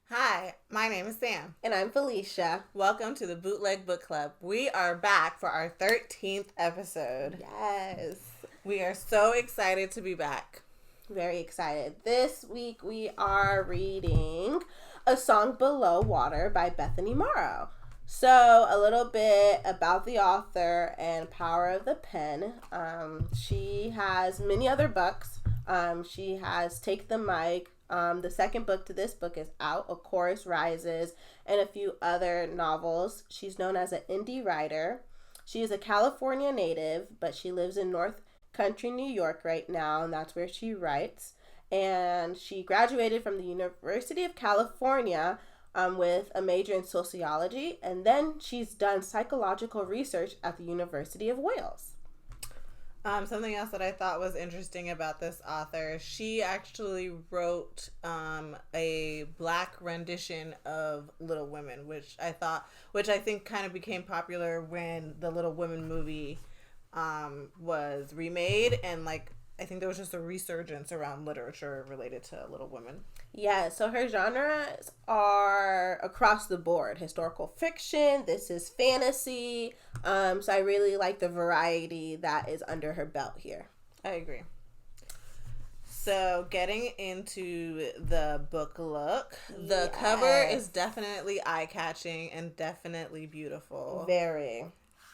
Hi, my name is Sam. And I'm Felicia. Welcome to the Bootleg Book Club. We are back for our 13th episode. Yes. We are so excited to be back. Very excited. This week we are reading A Song Below Water by Bethany Morrow. So, a little bit about the author and power of the pen. She has many other books. She has Take the Mic. The second book to this book is out, A Chorus Rises, and a few other novels. She's known as an indie writer. She is a California native, but she lives in North Country, New York right now, and that's where she writes. And she graduated from the University of California with a major in sociology, and then she's done psychological research at the University of Wales. Something else that I thought was interesting about this author, she actually wrote a Black rendition of Little Women, which I think kind of became popular when the Little Women movie was remade, and I think there was just a resurgence around literature related to Little Women. Yeah, so her genres are across the board. Historical fiction, this is fantasy. So I really like the variety that is under her belt here. I agree. So getting into the book look, the cover is definitely eye-catching and definitely beautiful. Very.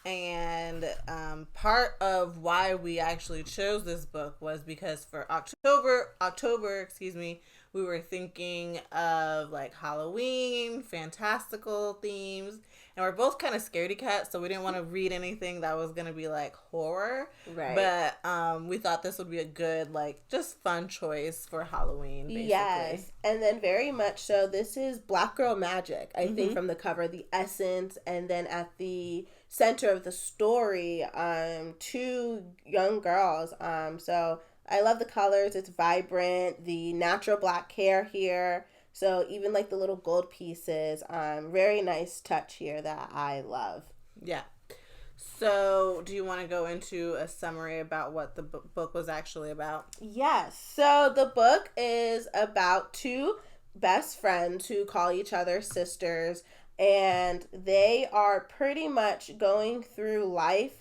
And part of why we actually chose this book was because for October, we were thinking of Halloween, fantastical themes, and we're both kind of scaredy cats, so we didn't want to read anything that was going to be horror. Right. But we thought this would be a good, just fun choice for Halloween, basically. Yes. And then very much so, this is Black Girl Magic, I think, from the cover, the essence, and then at the center of the story, two young girls. So I love the colors. It's vibrant. The natural black hair here. So even the little gold pieces. Very nice touch here that I love. Yeah. So do you want to go into a summary about what the book was actually about? Yes. So the book is about two best friends who call each other sisters. And they are pretty much going through life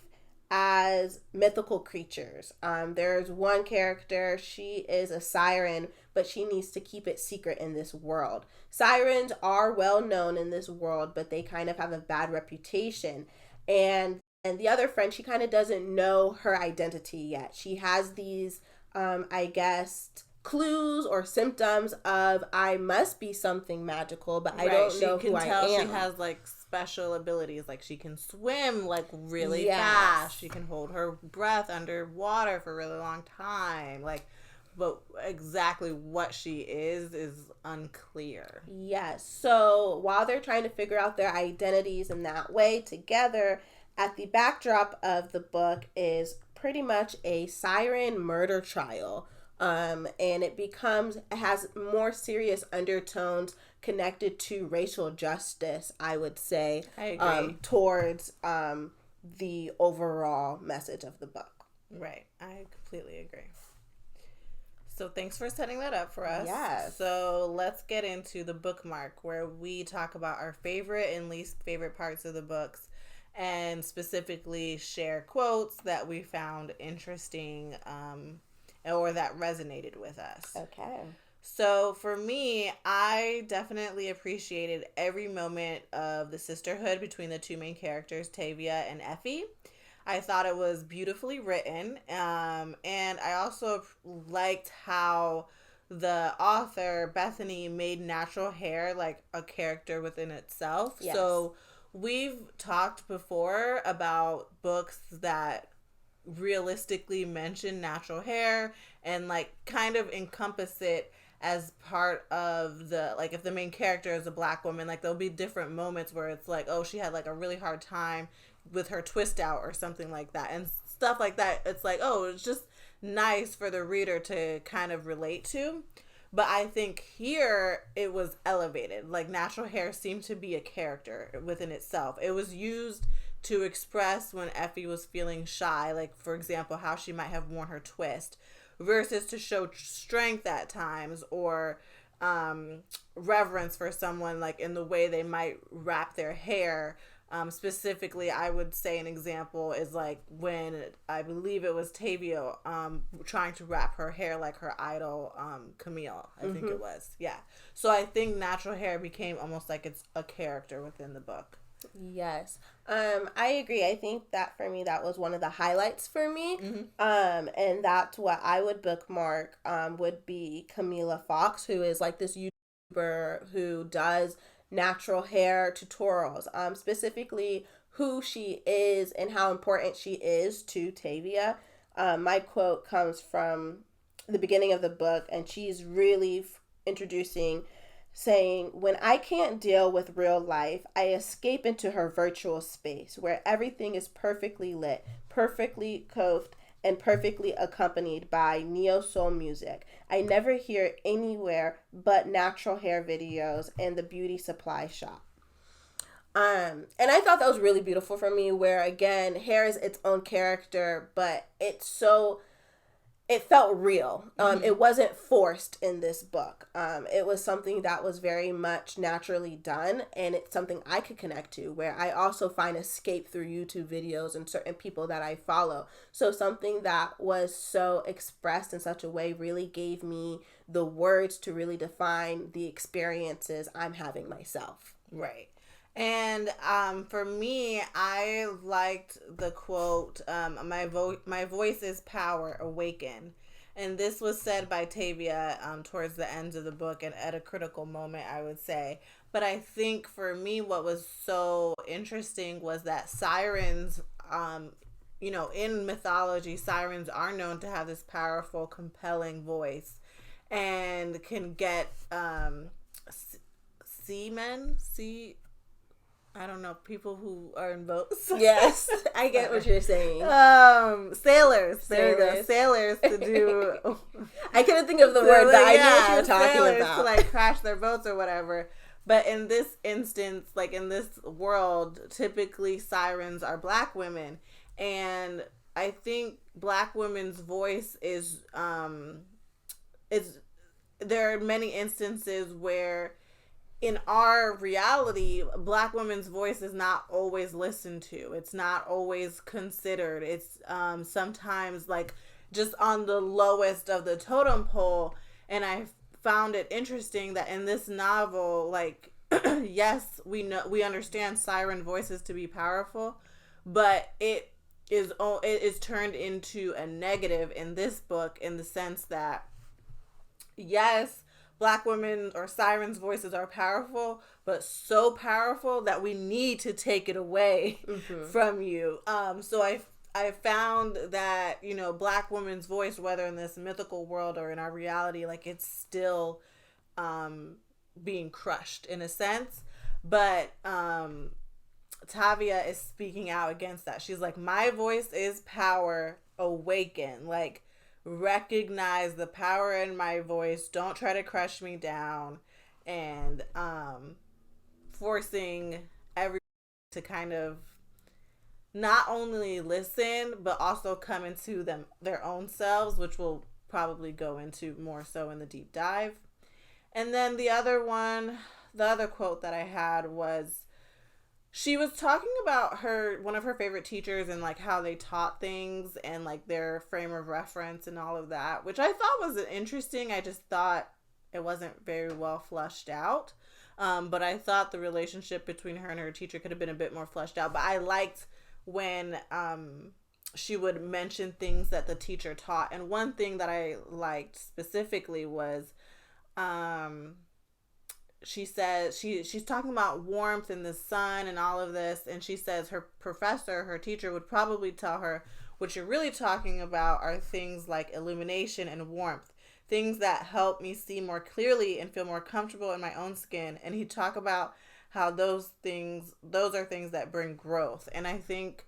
as mythical creatures. There's one character, she is a siren, but she needs to keep it secret in this world. Sirens are well known in this world, but they kind of have a bad reputation. And the other friend, she kind of doesn't know her identity yet. She has these, clues or symptoms of I must be something magical, but I don't know who I am. She has special abilities, she can swim really fast. She can hold her breath underwater for a really long time. But exactly what she is unclear. Yes. So while they're trying to figure out their identities in that way together, at the backdrop of the book is pretty much a siren murder trial. And it has more serious undertones connected to racial justice, I would say. I agree. Towards the overall message of the book. Right. I completely agree. So thanks for setting that up for us. Yes. So let's get into the bookmark, where we talk about our favorite and least favorite parts of the books, and specifically share quotes that we found interesting, or that resonated with us. Okay. So for me, I definitely appreciated every moment of the sisterhood between the two main characters, Tavia and Effie. I thought it was beautifully written, and I also liked how the author, Bethany, made natural hair a character within itself. Yes. So we've talked before about books that realistically mention natural hair and kind of encompass it as part of the if the main character is a Black woman, there'll be different moments where it's she had a really hard time with her twist out or something like that, and stuff like that. It's it's just nice for the reader to kind of relate to. But I think here it was elevated. Natural hair seemed to be a character within itself. It was used to express when Effie was feeling shy, like for example how she might have worn her twist, versus to show strength at times, or reverence for someone, like in the way they might wrap their hair. Specifically, I would say an example is like when I believe it was Tavia trying to wrap her hair like her idol, Camille, I think it was. Yeah. So I think natural hair became almost like it's a character within the book. Yes. I agree. I think that for me, that was one of the highlights for me. And that's what I would bookmark, would be Camila Fox, who is like this YouTuber who does natural hair tutorials, specifically who she is and how important she is to Tavia. My quote comes from the beginning of the book, and she's really introducing, saying, "When I can't deal with real life, I escape into her virtual space where everything is perfectly lit, perfectly coiffed, and perfectly accompanied by neo-soul music. I never hear anywhere but natural hair videos and the beauty supply shop." And I thought that was really beautiful for me, where again, hair is its own character, but it felt real. It wasn't forced in this book. It was something that was very much naturally done, and it's something I could connect to, where I also find escape through YouTube videos and certain people that I follow. So something that was so expressed in such a way really gave me the words to really define the experiences I'm having myself. Right. And for me, I liked the quote, my voice is power, awaken. And this was said by Tavia towards the end of the book, and at a critical moment, I would say. But I think for me, what was so interesting was that sirens, in mythology, sirens are known to have this powerful, compelling voice, and can get I don't know, people who are in boats. Yes, I get what you're saying. Sailors. There you go. Sailors to do. I couldn't think of the word, but I knew what you were talking about. To like crash their boats or whatever. But in this instance, like in this world, typically sirens are Black women, and I think Black women's voice is there are many instances where in our reality, Black women's voice is not always listened to. It's not always considered. It's sometimes like just on the lowest of the totem pole. And I found it interesting that in this novel, like, yes, we understand siren voices to be powerful, but it is turned into a negative in this book, in the sense that, yes, Black women or sirens' voices are powerful, but so powerful that we need to take it away from you. So I found that, Black women's voice, whether in this mythical world or in our reality, like it's still being crushed in a sense. But Tavia is speaking out against that. She's like, my voice is power, awaken. Like, recognize the power in my voice, don't try to crush me down, and forcing everyone to kind of not only listen but also come into their own selves, which we'll probably go into more so in the deep dive. And then the other quote that I had was, she was talking about one of her favorite teachers, and like how they taught things and like their frame of reference and all of that, which I thought was interesting. I just thought it wasn't very well fleshed out. But I thought the relationship between her and her teacher could have been a bit more fleshed out. But I liked when she would mention things that the teacher taught. And one thing that I liked specifically was she says she's talking about warmth in the sun and all of this, and she says her teacher would probably tell her, what you're really talking about are things like illumination and warmth, things that help me see more clearly and feel more comfortable in my own skin. And he'd talk about how those are things that bring growth. And I think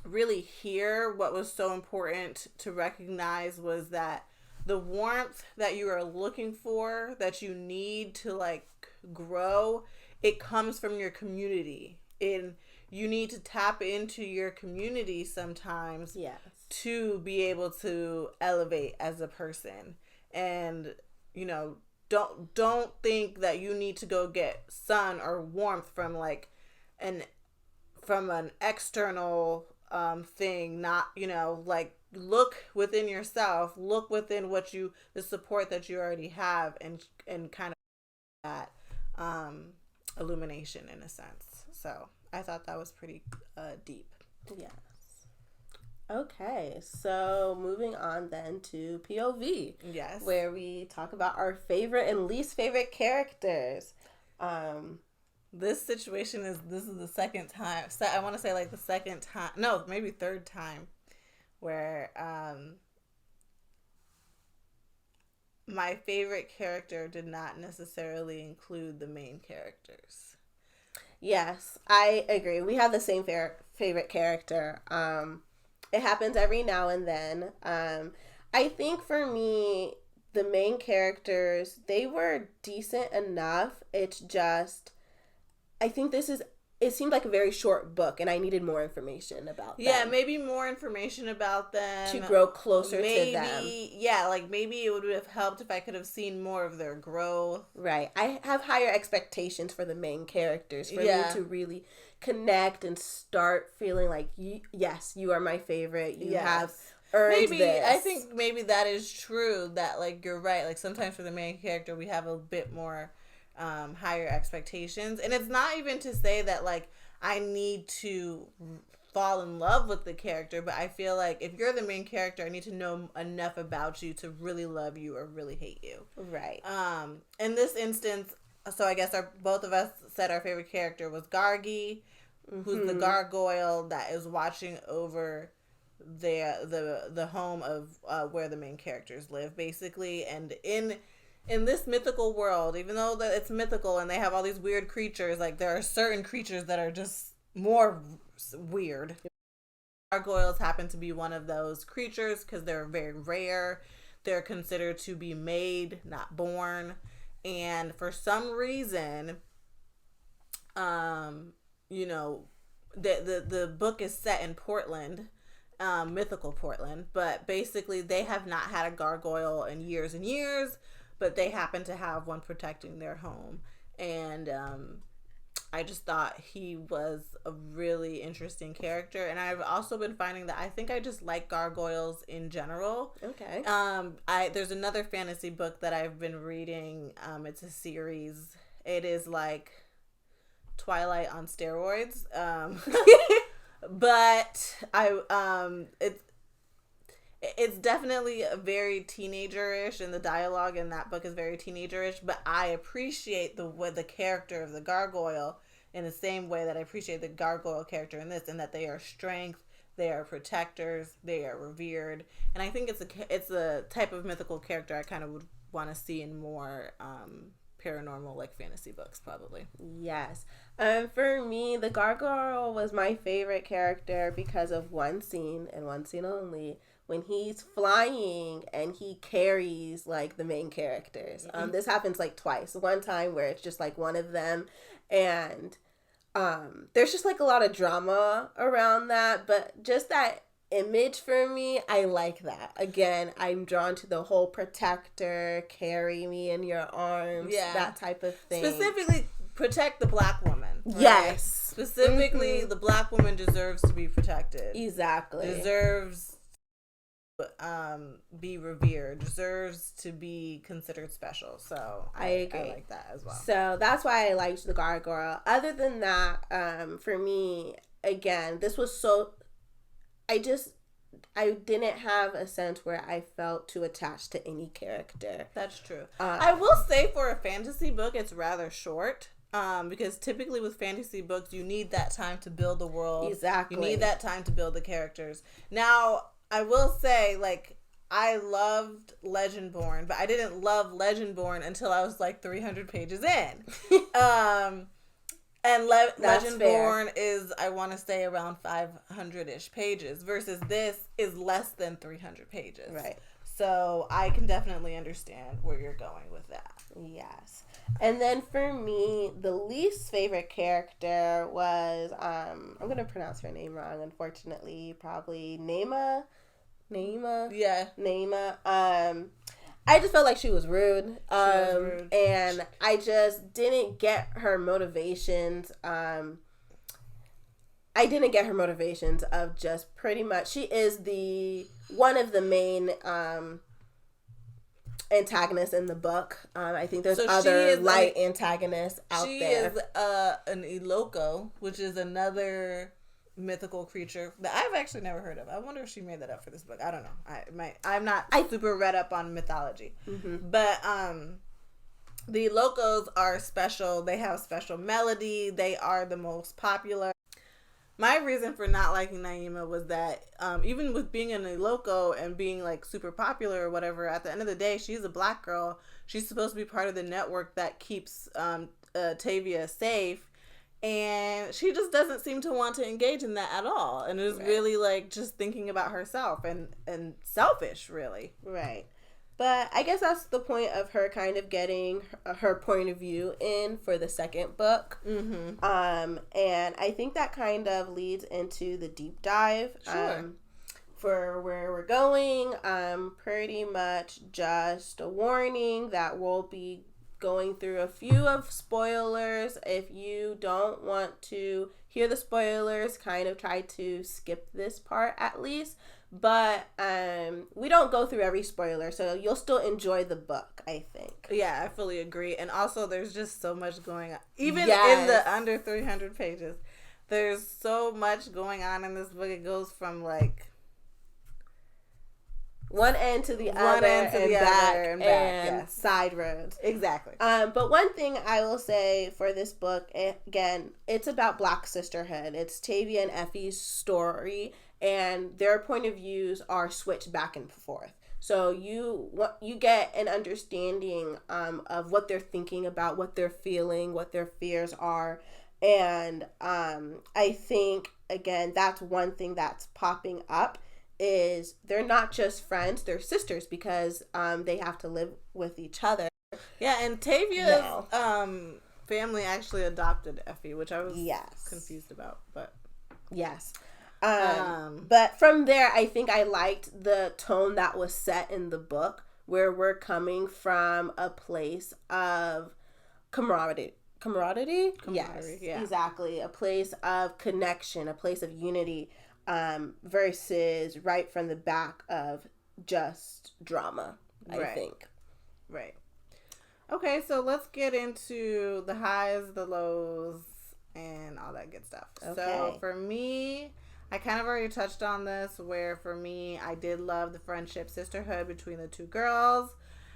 really here, what was so important to recognize was that the warmth that you are looking for, that you need to like grow, it comes from your community. In you need to tap into your community sometimes Yes. to be able to elevate as a person. And, you know, don't think that you need to go get sun or warmth from like an external thing. Not, you know, like, look within yourself, look within the support that you already have, and kind of that illumination in a sense. So I thought that was pretty deep. Yes. Okay, so moving on then to POV. Yes. Where we talk about our favorite and least favorite characters. This situation this is the second time. So I want to say like the second time. No, maybe third time where my favorite character did not necessarily include the main characters. Yes, I agree. We have the same favorite character. It happens every now and then. I think for me, the main characters, they were decent enough. It's just, I think it seemed like a very short book, and I needed more information about them. Yeah, maybe more information about them. To grow closer to them. Yeah, like maybe it would have helped if I could have seen more of their growth. Right. I have higher expectations for the main characters, for me to really connect and start feeling like, yes, you are my favorite. You have earned this. I think maybe that is true, that like you're right. Like sometimes for the main character, we have a bit more higher expectations. And it's not even to say that like I need to fall in love with the character, but I feel like if you're the main character, I need to know enough about you to really love you or really hate you. Right. In this instance, so I guess both of us said our favorite character was Gargi, who's the gargoyle that is watching over the home of where the main characters live, basically. And in this mythical world, even though that it's mythical and they have all these weird creatures, like there are certain creatures that are just more weird. Gargoyles happen to be one of those creatures because they're very rare. They're considered to be made, not born. And for some reason, you know, the book is set in Portland, mythical Portland, but basically they have not had a gargoyle in years and years, but they happen to have one protecting their home. And I just thought he was a really interesting character. And I've also been finding that I think I just like gargoyles in general. Okay. There's another fantasy book that I've been reading. It's a series. It is like Twilight on steroids. But it's definitely a very teenager-ish, and the dialogue in that book is very teenager-ish, but I appreciate the character of the gargoyle in the same way that I appreciate the gargoyle character in this, and that they are strength, they are protectors, they are revered. And I think it's a type of mythical character I kind of would want to see in more paranormal, like, fantasy books, probably. Yes. For me, the gargoyle was my favorite character because of one scene, and one scene only, when he's flying and he carries like the main characters. This happens like twice. One time where it's just like one of them, and there's just like a lot of drama around that, but just that image for me, I like that. Again, I'm drawn to the whole protector, carry me in your arms, that type of thing. Specifically, protect the black woman. Right? Yes. Specifically, the black woman deserves to be protected. Exactly. Deserves be revered, deserves to be considered special. So I agree. I like that as well. So that's why I liked the gargoyle. Other than that, for me, again, this was so, I didn't have a sense where I felt too attached to any character. That's true. I will say for a fantasy book, it's rather short. Because typically with fantasy books, you need that time to build the world. Exactly. You need that time to build the characters. Now, I will say, like, I loved Legendborn, but I didn't love Legendborn until I was like 300 pages in. And Legendborn is, I want to say, around 500-ish pages, versus this is less than 300 pages. Right. So I can definitely understand where you're going with that. Yes. And then for me, the least favorite character was, I'm going to pronounce her name wrong, unfortunately, probably Naima. Yeah. Naima. I just felt like she was rude. She was rude. And I just didn't get her motivations. I didn't get her motivations of just pretty much, she is one of the main antagonists in the book. I think there's other light antagonists out there. She is an Iloko, which is another mythical creature that I've actually never heard of. I wonder if she made that up for this book. I don't know. I'm not super read up on mythology. Mm-hmm. But the Ilokos are special. They have special melody. They are the most popular. My reason for not liking Naima was that even with being an Iloko and being like super popular or whatever, at the end of the day, she's a black girl. She's supposed to be part of the network that keeps Tavia safe. And she just doesn't seem to want to engage in that at all. And it was really like just thinking about herself and selfish, really. Right. But I guess that's the point of her kind of getting her point of view in for the second book. Mm-hmm. And I think that kind of leads into the deep dive. Sure. For where we're going, pretty much just a warning that we'll be going through a few of spoilers. If you don't want to hear the spoilers, kind of try to skip this part at least. But we don't go through every spoiler, so you'll still enjoy the book, I think. Yeah, I fully agree. And also, there's just so much going on. Even in the under 300 pages, there's so much going on in this book. It goes from like one end to the other and back, side roads. Exactly. But one thing I will say for this book, again, it's about Black sisterhood. It's Tavia and Effie's story, and their point of views are switched back and forth. So you get an understanding of what they're thinking about, what they're feeling, what their fears are. And I think, again, that's one thing that's popping up, is they're not just friends, they're sisters, because they have to live with each other. Yeah, and Tavia's family actually adopted Effie, which I was confused about, but yes. But from there, I think I liked the tone that was set in the book, where we're coming from a place of camaraderie. Yes, yeah. Exactly. A place of connection, a place of unity, versus right from the back of just drama, I think. Right. Okay, so let's get into the highs, the lows, and all that good stuff. Okay. So for me, I kind of already touched on this, where for me, I did love the friendship, sisterhood between the two girls.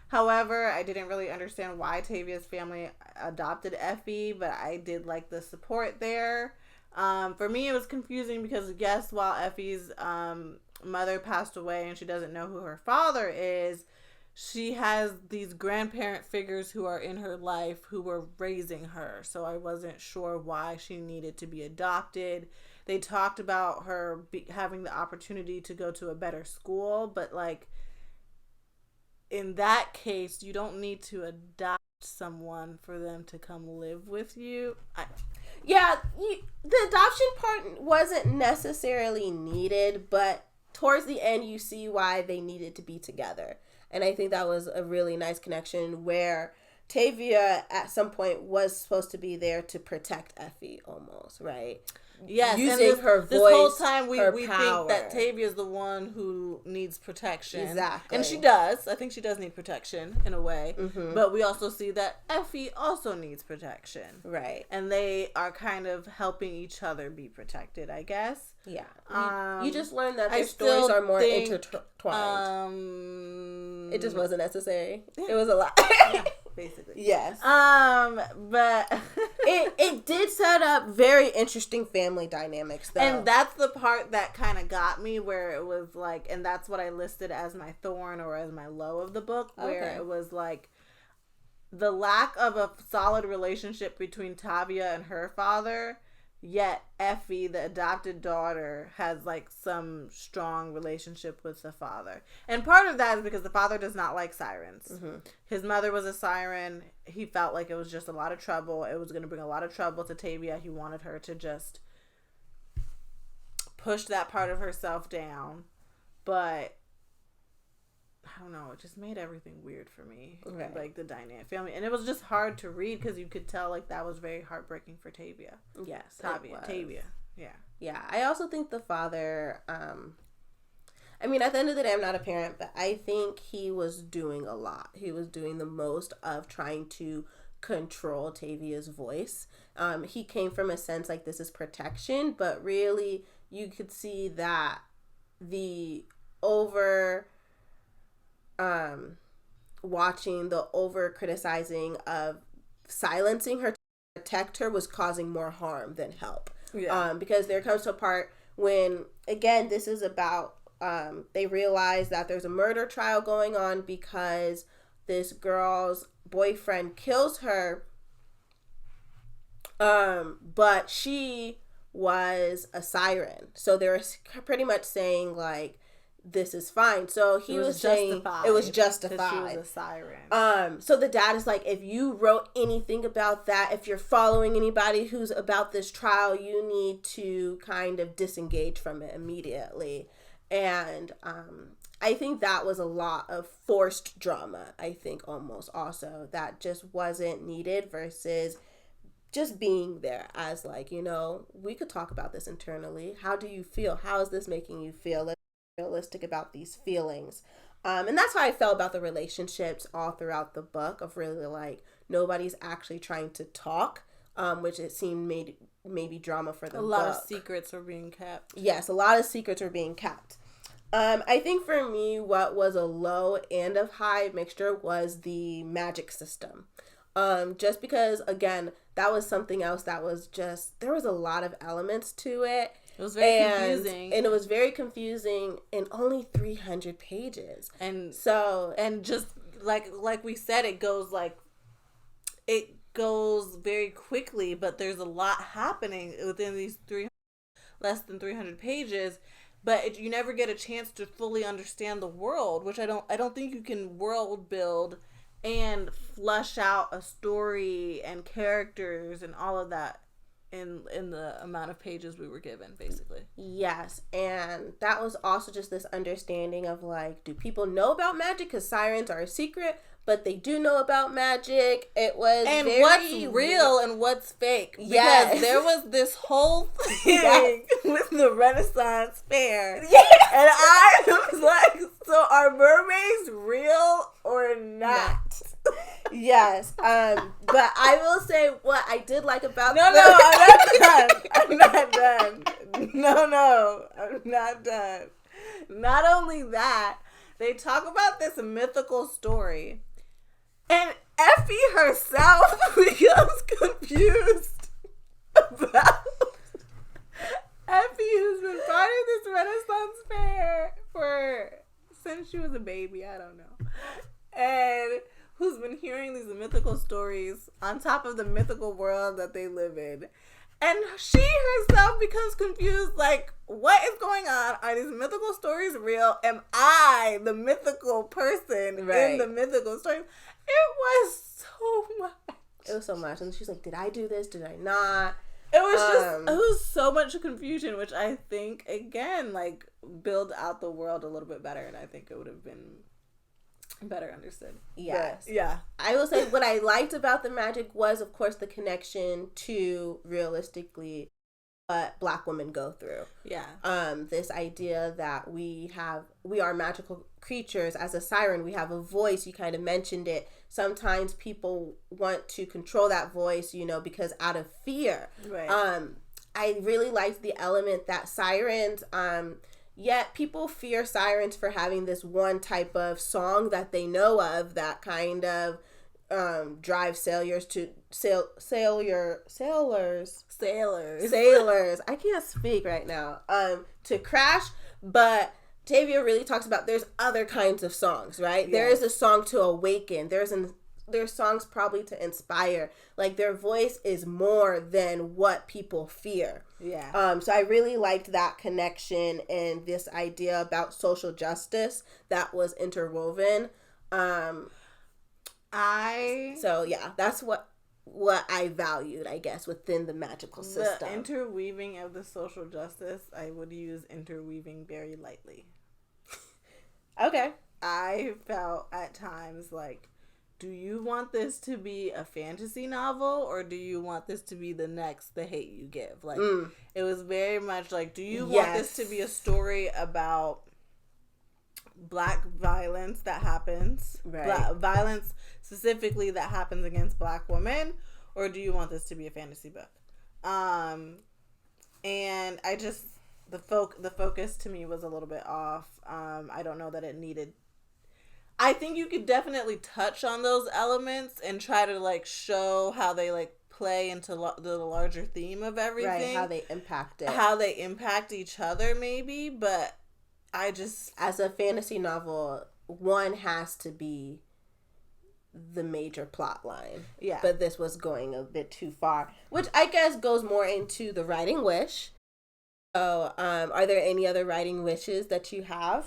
However, I didn't really understand why Tavia's family adopted Effie, but I did like the support there. For me, it was confusing because, yes, while Effie's mother passed away and she doesn't know who her father is, she has these grandparent figures who are in her life who were raising her. So I wasn't sure why she needed to be adopted. They talked about her having the opportunity to go to a better school, but like in that case, you don't need to adopt someone for them to come live with you. The adoption part wasn't necessarily needed, but towards the end, you see why they needed to be together. And I think that was a really nice connection, where Tavia at some point was supposed to be there to protect Effie almost, right? Yes, using her voice, this whole time we power. Think that Tavia's the one who needs protection. Exactly. And she does. I think she does need protection in a way. Mm-hmm. But we also see that Effie also needs protection. Right. And they are kind of helping each other be protected, I guess. Yeah. You just learned that their stories are more intertwined. It just wasn't necessary. It was a lot. Yeah, basically. Yes. But it did set up very interesting family dynamics, though. And that's the part that kind of got me, where it was like, and that's what I listed as my thorn or as my low of the book, where it was like the lack of a solid relationship between Tavia and her father Yet Effie, the adopted daughter, has like some strong relationship with the father. And part of that is because the father does not like sirens. Mm-hmm. His mother was a siren. He felt like it was just a lot of trouble. It was going to bring a lot of trouble to Tavia. He wanted her to just push that part of herself down. But I don't know, it just made everything weird for me. Right. Like the dynamic family. And it was just hard to read because you could tell like that was very heartbreaking for Tavia. Yes. Tavia. Yeah. Yeah. I also think the father, I mean, at the end of the day, I'm not a parent, but I think he was doing a lot. He was doing the most of trying to control Tavia's voice. He came from a sense like this is protection, but really you could see that the watching the over criticizing of silencing her to protect her was causing more harm than help. Yeah. Because there comes to a part when, again, this is about, they realize that there's a murder trial going on because this girl's boyfriend kills her, but she was a siren. So they were pretty much saying, like, this is fine. So he was saying it was justified. She was a siren. So the dad is like, if you wrote anything about that, if you're following anybody who's about this trial, you need to kind of disengage from it immediately. And I think that was a lot of forced drama, I think, almost also, that just wasn't needed versus just being there as like, you know, we could talk about this internally. How do you feel? How is this making you feel? Let's be realistic about these feelings. And that's how I felt about the relationships all throughout the book, of really like nobody's actually trying to talk, which it seemed maybe drama for the book. A lot of secrets were being kept. Yes, a lot of secrets were being kept. I think for me, what was a low and a high mixture was the magic system. Just because, again, that was something else that was just, there was a lot of elements to it. It was very confusing. And it was very confusing in only 300 pages. And so, and just like we said, it goes very quickly, but there's a lot happening within these less than 300 pages. But you never get a chance to fully understand the world, which I don't think you can world build and flush out a story and characters and all of that in the amount of pages we were given, basically. Yes, and that was also just this understanding of like, do people know about magic? Because sirens are a secret, but they do know about magic. It was and what's real and what's fake. Yes. Because there was this whole thing with the Renaissance fair. Yes. And I was like, so are mermaids real or not? Yes. But I will say what I did like about I'm not done. No, I'm not done. Not only that, they talk about this mythical story, and Effie herself becomes confused about Effie, who's been part of this Renaissance fair since she was a baby, I don't know, and who's been hearing these mythical stories on top of the mythical world that they live in. And she herself becomes confused, like, what is going on? Are these mythical stories real? Am I the mythical person in the mythical story? It was so much. It was so much. And she's like, did I do this? Did I not? It was it was so much confusion, which I think, again, like, build out the world a little bit better. And I think it would have been better understood. Yes. But, yeah. I will say what I liked about the magic was, of course, the connection to realistically what Black women go through. Yeah. This idea that we are magical creatures. As a siren, we have a voice. You kind of mentioned it. Sometimes people want to control that voice, you know, because out of fear. Right. I really liked the element that sirens, yet people fear sirens for having this one type of song that they know of that kind of drive sailors. I can't speak right now. To crash, but Tavia really talks about there's other kinds of songs, right? Yes. There is a song to awaken. There's their songs probably to inspire. Like, their voice is more than what people fear. Yeah. So I really liked that connection and this idea about social justice that was interwoven. So yeah, that's what I valued, I guess, within the magical system. The interweaving of the social justice, I would use interweaving very lightly. Okay. I felt at times like, do you want this to be a fantasy novel or do you want this to be the hate you give? Like, it was very much like, do you want this to be a story about Black violence that happens, violence specifically that happens against Black women, or do you want this to be a fantasy book? And I just, the focus to me was a little bit off. I don't know that it needed. I think you could definitely touch on those elements and try to like show how they like play into the larger theme of everything. Right, how they impact it. How they impact each other maybe, but I just... As a fantasy novel, one has to be the major plot line. Yeah. But this was going a bit too far, which I guess goes more into the writing wish. So, are there any other writing wishes that you have?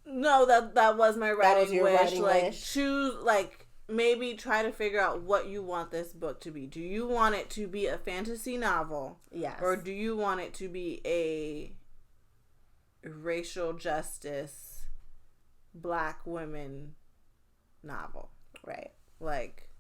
No, that was my writing wish. Writing wish. Choose, like, maybe try to figure out what you want this book to be. Do you want it to be a fantasy novel? Yes. Or do you want it to be a racial justice Black women novel? Right. Like,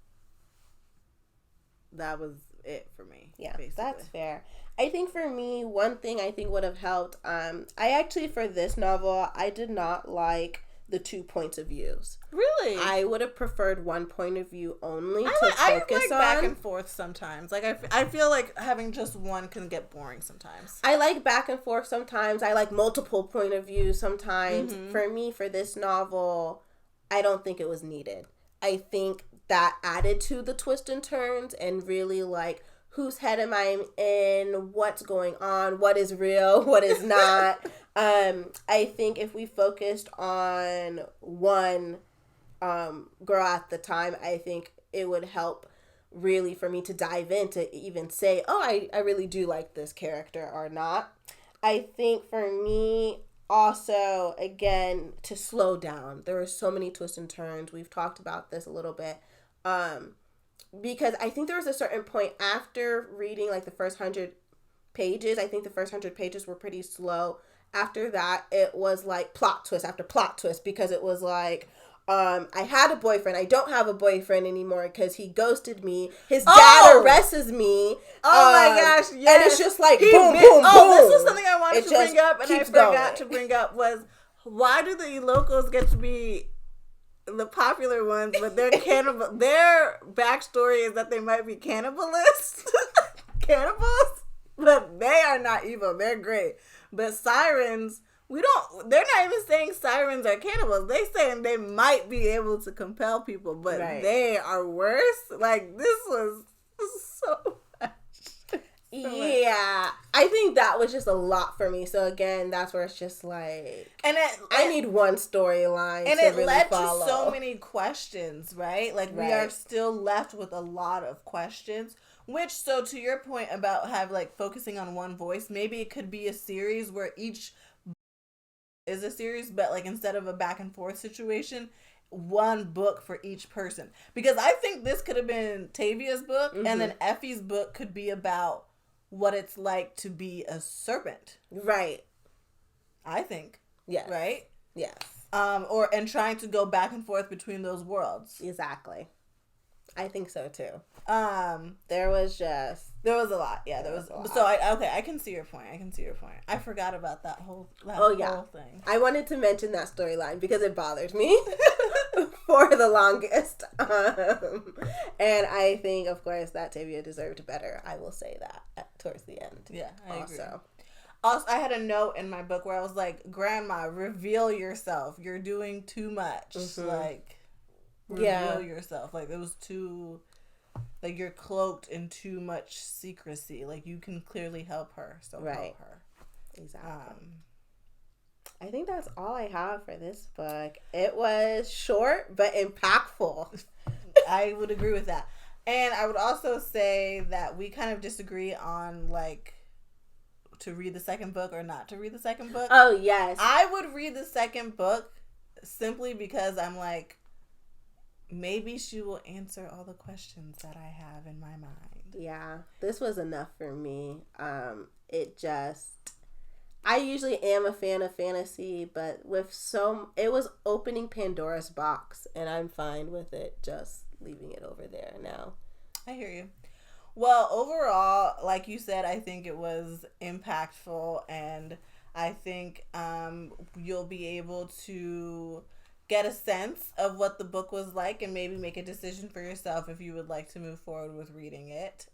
that was it for me. Yeah, basically. That's fair. I think for me, one thing I think would have helped, I actually, for this novel, I did not like the 2 points of views. Really? I would have preferred one point of view only I focus like on. Back and forth sometimes. Like, I feel like having just one can get boring sometimes. I like back and forth sometimes. I like multiple point of views sometimes. Mm-hmm. For me, for this novel, I don't think it was needed. I think that added to the twists and turns and really like, whose head am I in? What's going on? What is real? What is not? I think if we focused on one girl at the time, I think it would help really for me to dive in to even say, oh, I really do like this character or not. I think for me, also, again, to slow down. There were so many twists and turns. We've talked about this a little bit. Because I think there was a certain point after reading like the first 100 pages, I think the first 100 pages were pretty slow. After that, it was like plot twist after plot twist because it was like, I had a boyfriend. I don't have a boyfriend anymore because he ghosted me. His dad arrests me. Oh my gosh, yes. And it's just like boom, boom, boom. This is something I wanted to bring up and I forgot to bring up was, why do the locals get to be the popular ones, but they're cannibal? Their backstory is that they might be cannibalists, cannibals, but they are not evil. They're great. But sirens, they're not even saying sirens are cannibals. They saying they might be able to compel people, but they are worse. Like, this was so much. Yeah, I think that was just a lot for me. So again, that's where it's just like, I need one storyline, and it really led to so many questions, right? Like we are still left with a lot of questions. Which, so to your point about focusing on one voice, maybe it could be a series where each is a series, but like instead of a back and forth situation, one book for each person. Because I think this could have been Tavia's book, and then Effie's book could be about what it's like to be a serpent. Right. I think. Yes. Right? Yes. And trying to go back and forth between those worlds. Exactly. I think so too. There was a lot. Yeah, there was a lot. So I can see your point. I forgot about that whole thing. I wanted to mention that storyline because it bothered me for the longest. And I think, of course, that Tavia deserved better. I will say that towards the end. Yeah, I agree. Also, I had a note in my book where I was like, "Grandma, reveal yourself. You're doing too much. Like, reveal yourself. Like, it was too." Like, you're cloaked in too much secrecy. Like, you can clearly help her. So help her. Exactly. I think that's all I have for this book. It was short but impactful. I would agree with that. And I would also say that we kind of disagree on, like, to read the second book or not to read the second book. Oh, yes. I would read the second book simply because I'm like, maybe she will answer all the questions that I have in my mind. Yeah, this was enough for me. I usually am a fan of fantasy, but it was opening Pandora's box, and I'm fine with it just leaving it over there now. I hear you. Well, overall, like you said, I think it was impactful, and I think you'll be able to get a sense of what the book was like and maybe make a decision for yourself if you would like to move forward with reading it.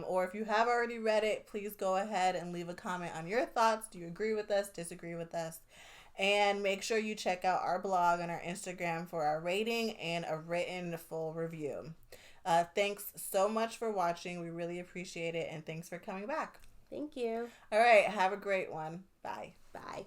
Or if you have already read it, please go ahead and leave a comment on your thoughts. Do you agree with us, disagree with us? And make sure you check out our blog and our Instagram for our rating and a written full review. Thanks so much for watching. We really appreciate it, and thanks for coming back. Thank you. All right, have a great one. Bye. Bye.